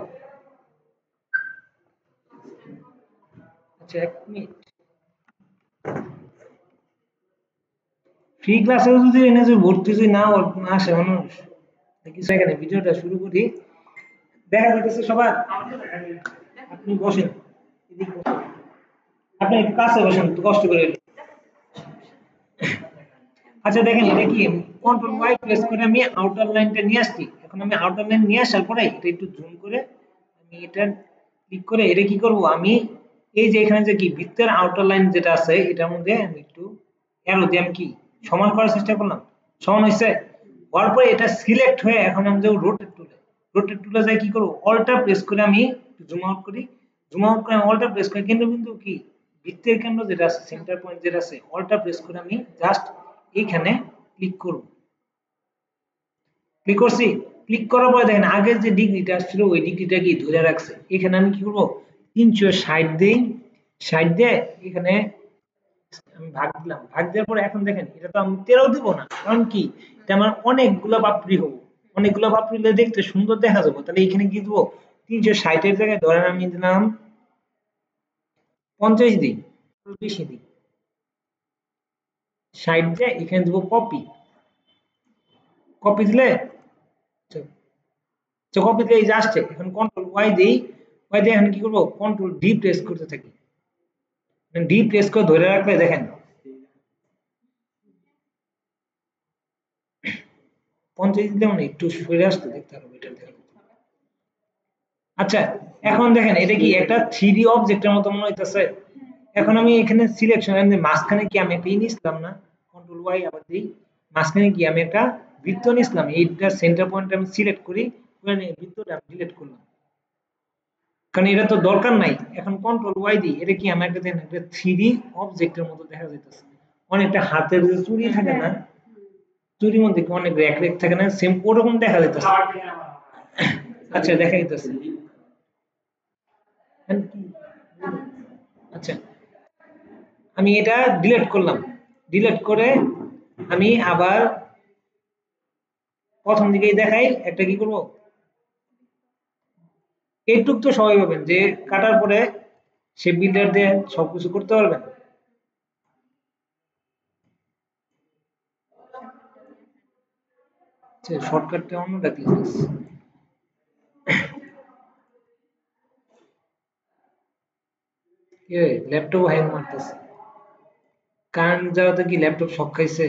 আচ্ছা এক মিনিট, ফ্রি ক্লাসেও যদি এনে যে ভর্তি যদি না না আসে মানুষ, কিছু এখানে ভিডিওটা শুরু করি, দেখা যাচ্ছে সবার, আপনি বসেন, এদিকে বসেন। আপনি একটু কাছে বসেন একটু কষ্ট করে। আচ্ছা দেখেন এটা কি কন্ট্রোল ওয়াই প্রেস করে আমি আউটার লাইনটা নিয়ে আসছি, এখন আমি আউটার লাইন নিয়ে আসার পরে এটা একটু জুম করে আমি এটা ক্লিক করে এটা কি করব, আমি এই যে এখানে যে কি বৃত্তের আউটার লাইন যেটা আছে এটার মধ্যে আমি একটু অ্যারো দিয়ে আমি কি সমান করার চেষ্টা করলাম, সমান হয়েছে, হওয়ার পরে এটা সিলেক্ট হয়ে এখন আমি যাব রোটেট টুলে, রোটেট টুলে যাই কি করব অল্টার প্রেস করে আমি জুম আউট করি, জুম আউট করে অল্টার প্রেস করে কেন্দ্র বিন্দু কি বৃত্তের কেন্দ্র যেটা আছে সেন্টার পয়েন্ট যেটা আছে অল্টার প্রেস করে আমি জাস্ট এইখানে ক্লিক করব, ক্লিক করছি, ক্লিক করার পরে দেখেন আগের যে ডিগ্রিটা আসছিল ওই ডিগ্রিটা কি ধরে রাখছে। এখানে আমি কি করব 360 দেই, 60 দিয়ে এখানে আমি ভাগ দিলাম, ভাগ দেওয়ার পরে এখন দেখেন এটা তো আমি 13 দিব না, কারণ কি এটা আমার অনেকগুলো পাপড়ি হবো, অনেকগুলো পাপড়ি হলে দেখতে সুন্দর দেখা যাবে। তাহলে এখানে কি দিব 360 এর জায়গায় ধরেন আমি দিলাম 50 দিই, বেশি দিই 60 দিয়ে এখানে দিব কপি, কপি দিলে কপি দিয়ে এই যে আসছে, এখন কন্ট্রোল ওয়াই দিই, ওয়াই দিয়ে এখন কি করবো কন্ট্রোল ডি প্রেস করতে থাকি, ডি প্রেস করে ধরে রাখলে দেখেন 50 দিলে মানে একটু সরে আসতে দেখতে হবে এটা দেখেন। আচ্ছা এখন দেখেন এটা কি একটা 3D অবজেক্টের মতো মনে হইতেছে। এখন আমি এখানে সিলেকশন এর মাঝখানে কি আমি একটা নিছিলাম না, কন্ট্রোল ওয়াই আবার দিই, মাঝখানে কি আমি একটা বৃত্ত নিছিলাম, এইটা সেন্টার পয়েন্ট আমি সিলেক্ট করি, করে নিয়ে বৃত্তটা আমি ডিলিট করলাম, কারণ এটা তো দরকার নাই। এখন কন্ট্রোল ওয়াই দিই, এটা কি আমার একটা দেখেন একটা 3D অবজেক্টের মতো দেখা যাইতেছে, অনেকটা হাতের যে চুড়ি থাকে না, চুড়ির মধ্যে কি অনেক র্যাক র্যাক থাকে না, সেম ওরকম দেখা যাইতেছে। আচ্ছা দেখা যাইতেছে। আচ্ছা আমি এটা ডিলিট করলাম, ডিলিট করে আমি আবার প্রথম দিকেই দেখাই একটা কি করব, এইটুক তো সবাই পাবেন যে কাটার পরে সে বিল্ডার দিয়ে সবকিছু করতে পারবেন। শর্টকাটটা অন্যটা কি ল্যাপটপ হ্যাং মারতেছে, কারেন্ট যাওয়াতে কি ল্যাপটপ শক খাইছে?